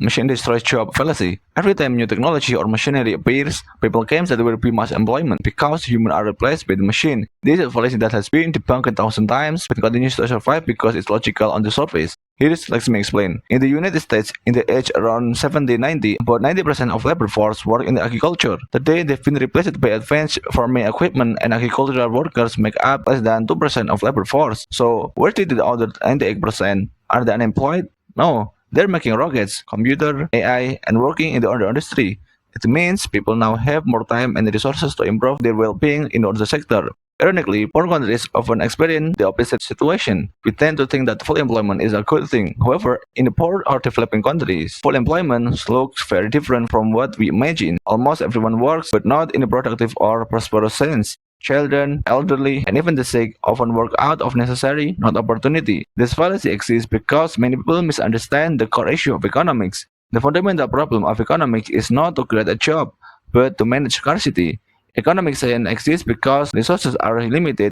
machine destroys job fallacy. Every time new technology or machinery appears, people claim that there will be mass employment because humans are replaced by the machine. This is a fallacy that has been debunked 1,000 times but continues to survive because it's logical on the surface. Let me explain. In the United States, in the age around 1790, about 90% of labor force work in agriculture. Today, they've been replaced by advanced farming equipment, and agricultural workers make up less than 2% of labor force. So, where did the other 98%? Are they unemployed? No, they're making rockets, computer, AI, and working in the other industry. It means people now have more time and resources to improve their well-being in other sector. Ironically, poor countries often experience the opposite situation. We tend to think that full employment is a good thing. However, in the poor or developing countries, full employment looks very different from what we imagine. Almost everyone works, but not in a productive or prosperous sense. Children, elderly, and even the sick often work out of necessity, not opportunity. This fallacy exists because many people misunderstand the core issue of economics. The fundamental problem of economics is not to create a job, but to manage scarcity. Economic science exists because resources are limited.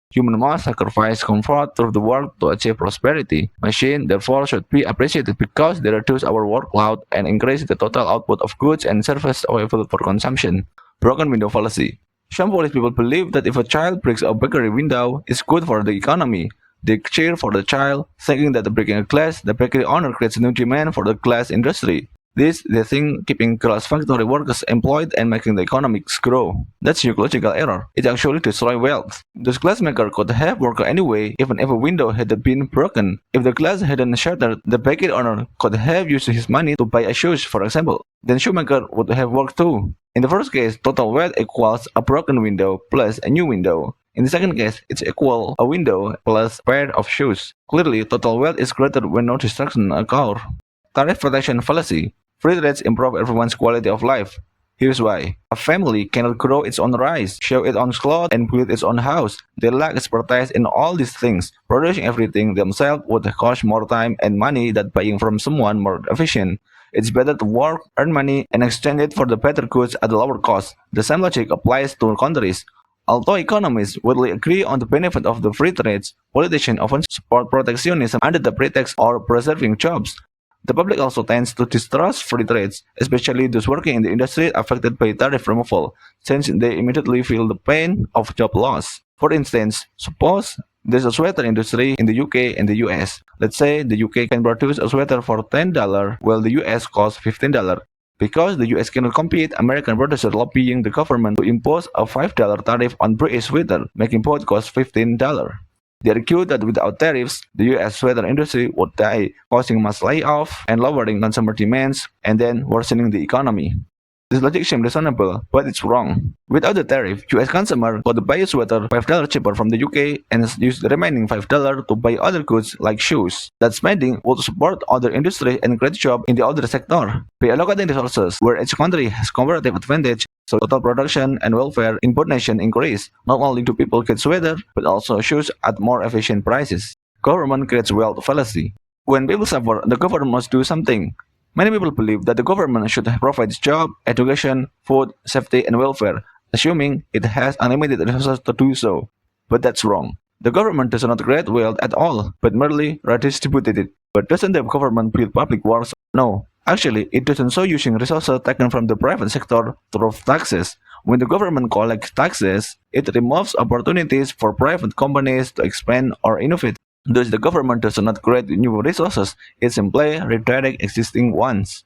Humans must sacrifice comfort through the work to achieve prosperity. Machines, therefore, should be appreciated because they reduce our workload and increase the total output of goods and services available for consumption. Broken window fallacy. Some foolish people believe that if a child breaks a bakery window, it's good for the economy. They cheer for the child, thinking that breaking a glass, the bakery owner creates a new demand for the glass industry. This, they think, keeping glass factory workers employed and making the economics grow. That's a logical error. It actually destroys wealth. This glassmaker could have worked anyway, even if a window had been broken. If the glass hadn't shattered, the bakery owner could have used his money to buy a shoes, for example. Then shoemaker would have worked too. In the first case, total wealth equals a broken window plus a new window. In the second case, it's equal a window plus a pair of shoes. Clearly, total wealth is greater when no destruction occurs. Tariff protection fallacy. Free trades improve everyone's quality of life. Here's why. A family cannot grow its own rice, show its own clothes, and build its own house. They lack expertise in all these things. Producing everything themselves would cost more time and money than buying from someone more efficient. It's better to work, earn money, and exchange it for the better goods at a lower cost. The same logic applies to countries. Although economists widely agree on the benefit of the free trades, politicians often support protectionism under the pretext of preserving jobs. The public also tends to distrust free trades, especially those working in the industry affected by tariff removal, since they immediately feel the pain of job loss. For instance, suppose there's a sweater industry in the UK and the US. Let's say the UK can produce a sweater for $10 while the US costs $15. Because the US cannot compete, American producers lobbying the government to impose a $5 tariff on British sweater, making both cost $15. They argue that without tariffs, the US sweater industry would die, causing mass layoff and lowering consumer demands, and then worsening the economy. This logic seems reasonable, but it's wrong. Without the tariff, US consumer could buy a sweater $5 cheaper from the UK and use the remaining $5 to buy other goods like shoes. That spending would support other industries and create jobs in the other sector. By allocating resources where each country has comparative advantage, so total production and welfare in both nations increase. Not only do people get sweater, but also shoes at more efficient prices. Government creates wealth fallacy. When people suffer, the government must do something. Many people believe that the government should provide jobs, education, food, safety, and welfare, assuming it has unlimited resources to do so. But that's wrong. The government does not create wealth at all, but merely redistributed it. But doesn't the government build public works? No. Actually, it doesn't so using resources taken from the private sector through taxes. When the government collects taxes, it removes opportunities for private companies to expand or innovate. Thus, the government does not create new resources, it simply redirects existing ones.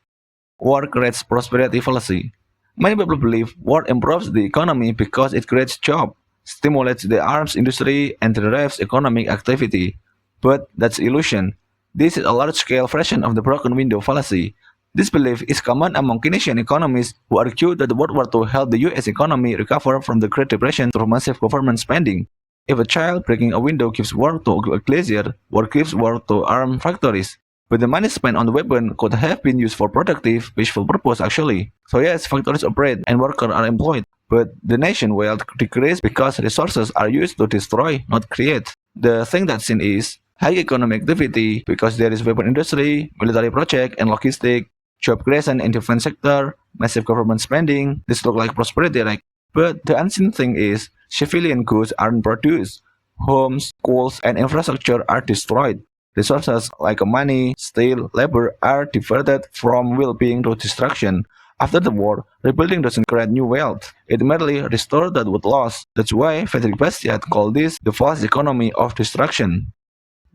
War creates prosperity fallacy. Many people believe war improves the economy because it creates jobs, stimulates the arms industry, and drives economic activity. But that's illusion. This is a large-scale version of the broken window fallacy. This belief is common among Keynesian economists who argue that World War II helped the US economy recover from the Great Depression through massive government spending. If a child breaking a window gives work to a glazier, or gives work to armed factories. But the money spent on the weapon could have been used for productive, peaceful purpose actually. So yes, factories operate and workers are employed. But the nation wealth decreases because resources are used to destroy, not create. The thing that's seen is high economic activity because there is weapon industry, military project and logistic, job creation in defense sector, massive government spending. This look like prosperity, right? But the unseen thing is civilian goods aren't produced. Homes, schools, and infrastructure are destroyed. Resources like money, steel, labor are diverted from well-being to destruction. After the war, rebuilding doesn't create new wealth. It merely restores that was lost. That's why Frederick Bastiat called this the false economy of destruction.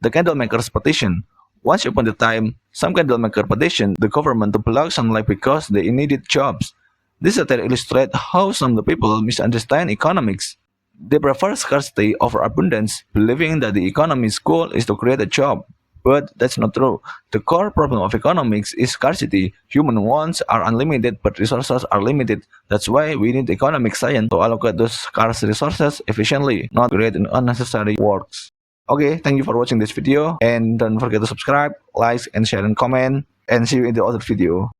The candlemakers petition. Once upon a time, some candlemaker petitioned the government to block sunlight because they needed jobs. This satire illustrates how some of the people misunderstand economics. They prefer scarcity over abundance, believing that the economy's goal is to create a job. But that's not true. The core problem of economics is scarcity. Human wants are unlimited, but resources are limited. That's why we need economic science to allocate those scarce resources efficiently, not create unnecessary works. Okay, thank you for watching this video, and don't forget to subscribe, like, and share and comment, and see you in the other video.